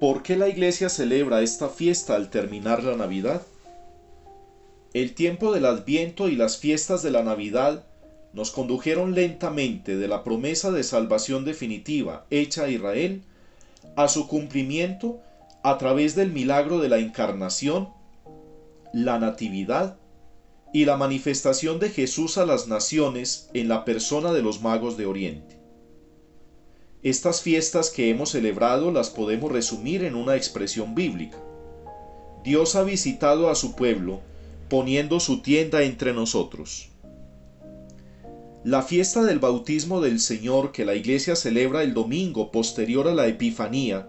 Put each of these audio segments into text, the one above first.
¿Por qué la Iglesia celebra esta fiesta al terminar la Navidad? El tiempo del Adviento y las fiestas de la Navidad nos condujeron lentamente de la promesa de salvación definitiva hecha a Israel a su cumplimiento a través del milagro de la encarnación, la natividad y la manifestación de Jesús a las naciones en la persona de los magos de Oriente. Estas fiestas que hemos celebrado las podemos resumir en una expresión bíblica. Dios ha visitado a su pueblo poniendo su tienda entre nosotros. La fiesta del bautismo del Señor que la Iglesia celebra el domingo posterior a la Epifanía,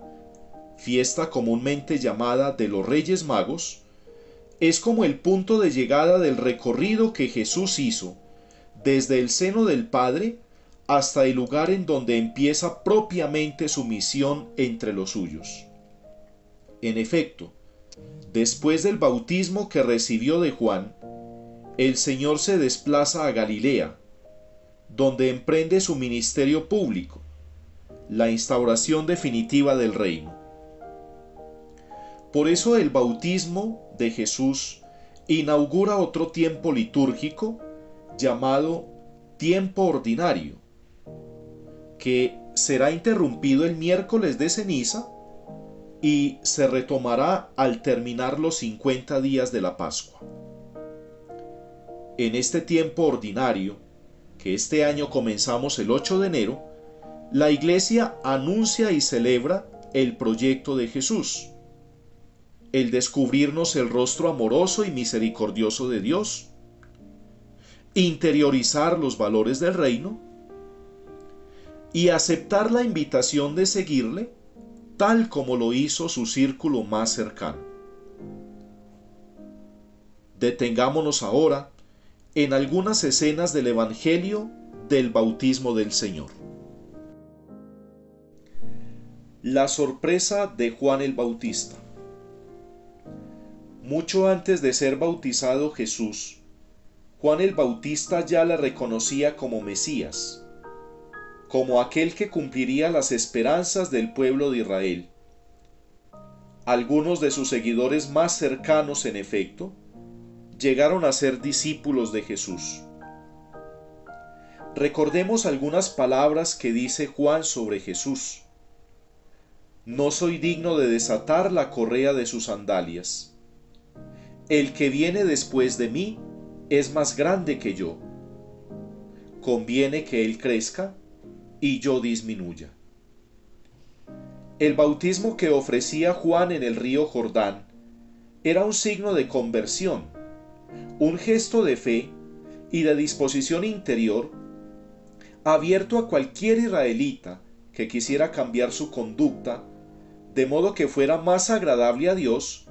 fiesta comúnmente llamada de los Reyes Magos, es como el punto de llegada del recorrido que Jesús hizo desde el seno del Padre hasta el lugar en donde empieza propiamente su misión entre los suyos. En efecto, después del bautismo que recibió de Juan, el Señor se desplaza a Galilea, donde emprende su ministerio público, la instauración definitiva del reino. Por eso el bautismo de Jesús inaugura otro tiempo litúrgico llamado tiempo ordinario, que será interrumpido el miércoles de ceniza y se retomará al terminar los 50 días de la Pascua. En este tiempo ordinario, que este año comenzamos el 8 de enero, la Iglesia anuncia y celebra el proyecto de Jesús, el descubrirnos el rostro amoroso y misericordioso de Dios, interiorizar los valores del reino y aceptar la invitación de seguirle tal como lo hizo su círculo más cercano. Detengámonos ahora en algunas escenas del Evangelio del bautismo del Señor. La sorpresa de Juan el Bautista. Mucho antes de ser bautizado Jesús, Juan el Bautista ya le reconocía como Mesías, como aquel que cumpliría las esperanzas del pueblo de Israel. Algunos de sus seguidores más cercanos, en efecto, llegaron a ser discípulos de Jesús. Recordemos algunas palabras que dice Juan sobre Jesús. No soy digno de desatar la correa de sus sandalias. El que viene después de mí es más grande que yo. Conviene que él crezca y yo disminuya. El bautismo que ofrecía Juan en el río Jordán era un signo de conversión, un gesto de fe y de disposición interior abierto a cualquier israelita que quisiera cambiar su conducta de modo que fuera más agradable a Dios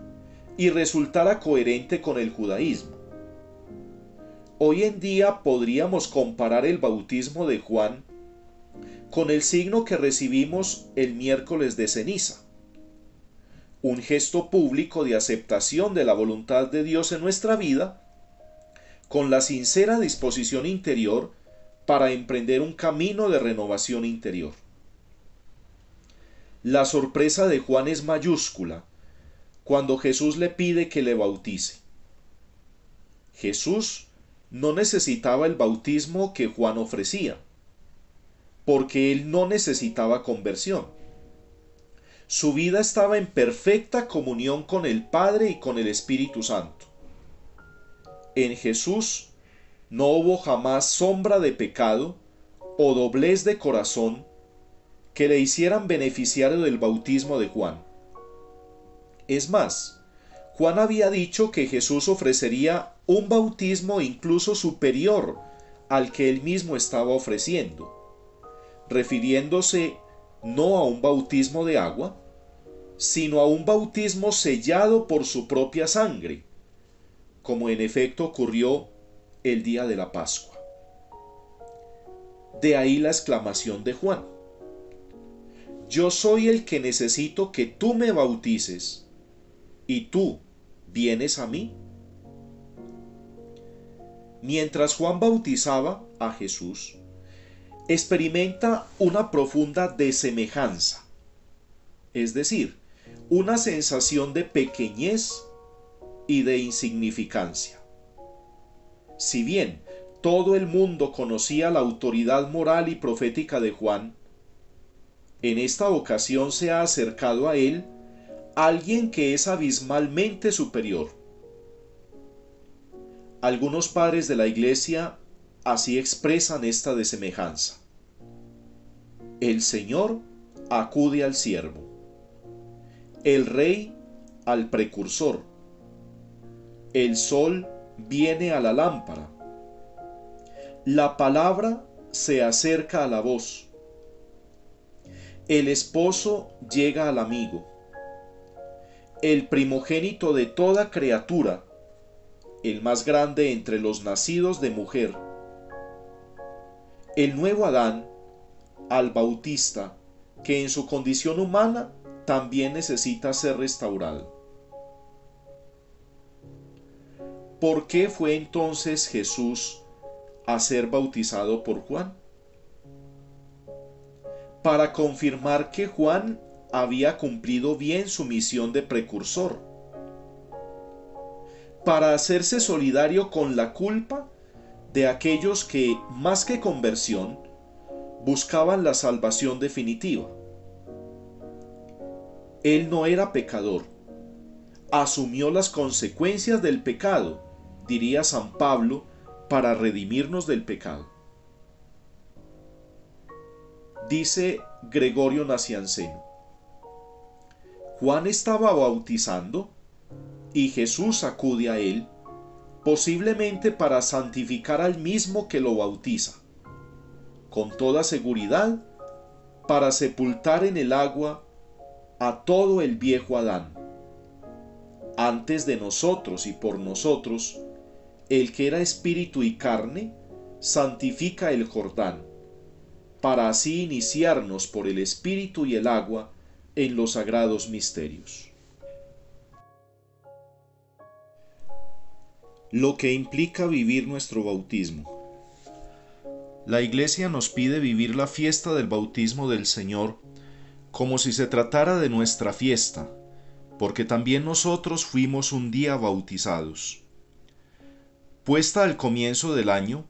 y resultara coherente con el judaísmo. Hoy en día podríamos comparar el bautismo de Juan con el signo que recibimos el miércoles de ceniza, un gesto público de aceptación de la voluntad de Dios en nuestra vida, con la sincera disposición interior para emprender un camino de renovación interior. La sorpresa de Juan es mayúscula cuando Jesús le pide que le bautice. Jesús no necesitaba el bautismo que Juan ofrecía, porque él no necesitaba conversión. Su vida estaba en perfecta comunión con el Padre y con el Espíritu Santo. En Jesús no hubo jamás sombra de pecado o doblez de corazón que le hicieran beneficiario del bautismo de Juan. Es más, Juan había dicho que Jesús ofrecería un bautismo incluso superior al que él mismo estaba ofreciendo, refiriéndose no a un bautismo de agua, sino a un bautismo sellado por su propia sangre, como en efecto ocurrió el día de la Pascua. De ahí la exclamación de Juan: yo soy el que necesito que tú me bautices, ¿y tú vienes a mí? Mientras Juan bautizaba a Jesús, experimenta una profunda desemejanza, es decir, una sensación de pequeñez y de insignificancia. Si bien todo el mundo conocía la autoridad moral y profética de Juan, en esta ocasión se ha acercado a él alguien que es abismalmente superior. Algunos padres de la Iglesia así expresan esta desemejanza. El Señor acude al siervo, el Rey al precursor, el sol viene a la lámpara, la palabra se acerca a la voz, el esposo llega al amigo, el primogénito de toda criatura, el más grande entre los nacidos de mujer, el nuevo Adán al Bautista, que en su condición humana también necesita ser restaurado. ¿Por qué fue entonces Jesús a ser bautizado por Juan? Para confirmar que Juan había cumplido bien su misión de precursor, para hacerse solidario con la culpa de aquellos que, más que conversión, buscaban la salvación definitiva. Él no era pecador, asumió las consecuencias del pecado, diría San Pablo, para redimirnos del pecado. Dice Gregorio Nacianceno: Juan estaba bautizando y Jesús acude a él, posiblemente para santificar al mismo que lo bautiza, con toda seguridad, para sepultar en el agua a todo el viejo Adán. Antes de nosotros y por nosotros, el que era espíritu y carne, santifica el Jordán, para así iniciarnos por el espíritu y el agua en los sagrados misterios. Lo que implica vivir nuestro bautismo. La Iglesia nos pide vivir la fiesta del bautismo del Señor como si se tratara de nuestra fiesta, porque también nosotros fuimos un día bautizados. Puesta al comienzo del año,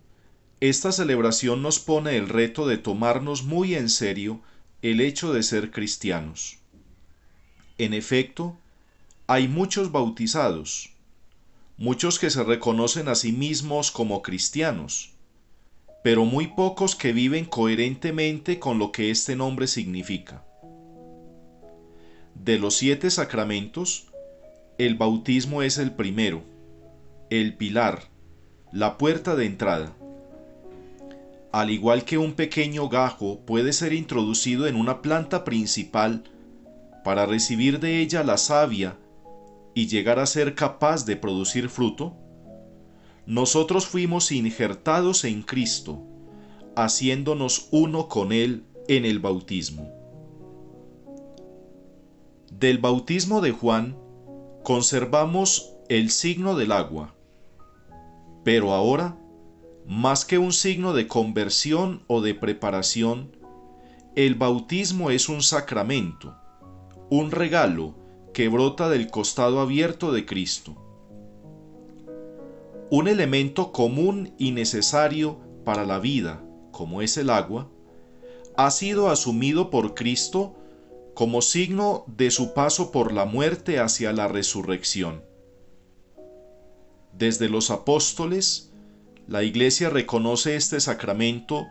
esta celebración nos pone el reto de tomarnos muy en serio el hecho de ser cristianos. En efecto, hay muchos bautizados, muchos que se reconocen a sí mismos como cristianos, pero muy pocos que viven coherentemente con lo que este nombre significa. De los 7 sacramentos, el bautismo es el primero, el pilar, la puerta de entrada. Al igual que un pequeño gajo puede ser introducido en una planta principal para recibir de ella la savia y llegar a ser capaz de producir fruto, nosotros fuimos injertados en Cristo, haciéndonos uno con Él en el bautismo. Del bautismo de Juan conservamos el signo del agua, pero ahora, más que un signo de conversión o de preparación, el bautismo es un sacramento, un regalo que brota del costado abierto de Cristo. Un elemento común y necesario para la vida, como es el agua, ha sido asumido por Cristo como signo de su paso por la muerte hacia la resurrección. Desde los apóstoles, la Iglesia reconoce este sacramento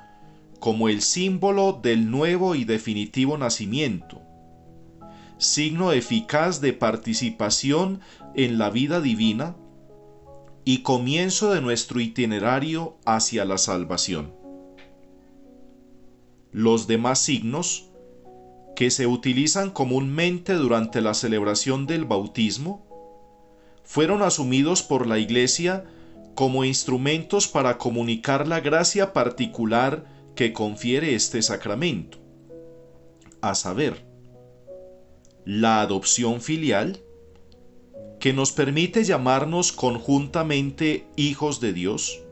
como el símbolo del nuevo y definitivo nacimiento, signo eficaz de participación en la vida divina y comienzo de nuestro itinerario hacia la salvación. Los demás signos, que se utilizan comúnmente durante la celebración del bautismo, fueron asumidos por la Iglesia como instrumentos para comunicar la gracia particular que confiere este sacramento, a saber, la adopción filial, que nos permite llamarnos conjuntamente hijos de Dios,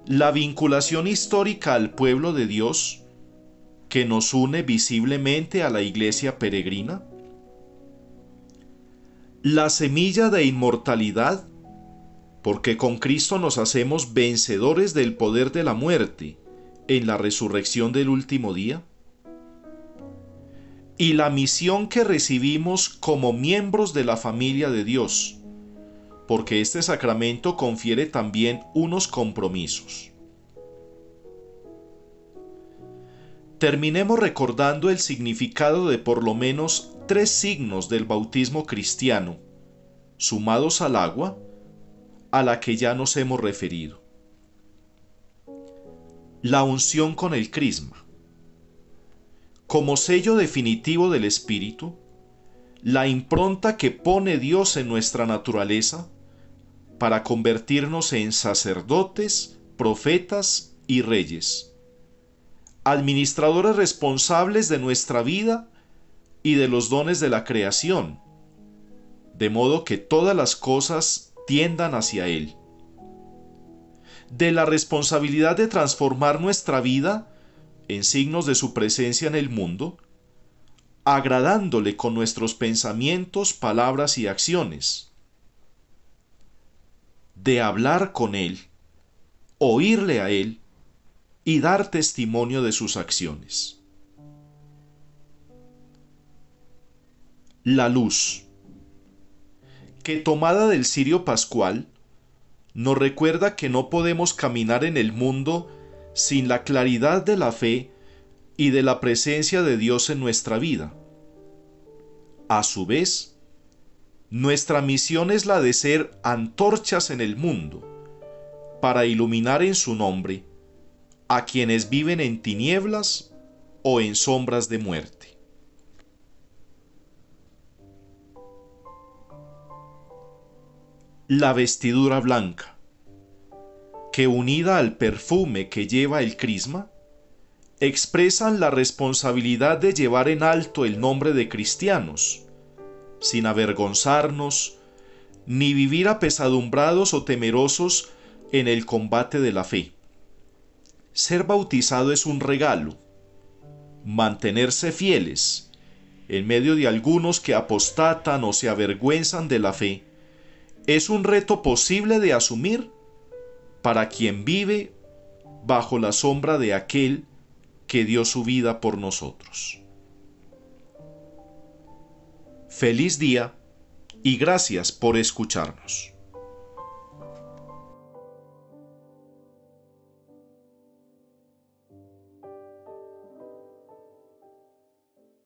la vinculación histórica al pueblo de Dios, que nos une visiblemente a la Iglesia peregrina, La semilla de inmortalidad, porque con Cristo nos hacemos vencedores del poder de la muerte en la resurrección del último día. Y la misión que recibimos como miembros de la familia de Dios, porque este sacramento confiere también unos compromisos. Terminemos recordando el significado de por lo menos 3 signos del bautismo cristiano, sumados al agua, a la que ya nos hemos referido. La unción con el crisma. Como sello definitivo del Espíritu, la impronta que pone Dios en nuestra naturaleza para convertirnos en sacerdotes, profetas y reyes, administradores responsables de nuestra vida y de los dones de la creación, de modo que todas las cosas tiendan hacia Él. De la responsabilidad de transformar nuestra vida en signos de su presencia en el mundo, agradándole con nuestros pensamientos, palabras y acciones. De hablar con Él, oírle a Él y dar testimonio de sus acciones. La luz, que tomada del cirio pascual, nos recuerda que no podemos caminar en el mundo sin la claridad de la fe y de la presencia de Dios en nuestra vida. A su vez, nuestra misión es la de ser antorchas en el mundo, para iluminar en su nombre a quienes viven en tinieblas o en sombras de muerte. La vestidura blanca, que unida al perfume que lleva el crisma, expresan la responsabilidad de llevar en alto el nombre de cristianos, sin avergonzarnos, ni vivir apesadumbrados o temerosos en el combate de la fe. Ser bautizado es un regalo. Mantenerse fieles en medio de algunos que apostatan o se avergüenzan de la fe es un reto posible de asumir para quien vive bajo la sombra de aquel que dio su vida por nosotros. Feliz día y gracias por escucharnos.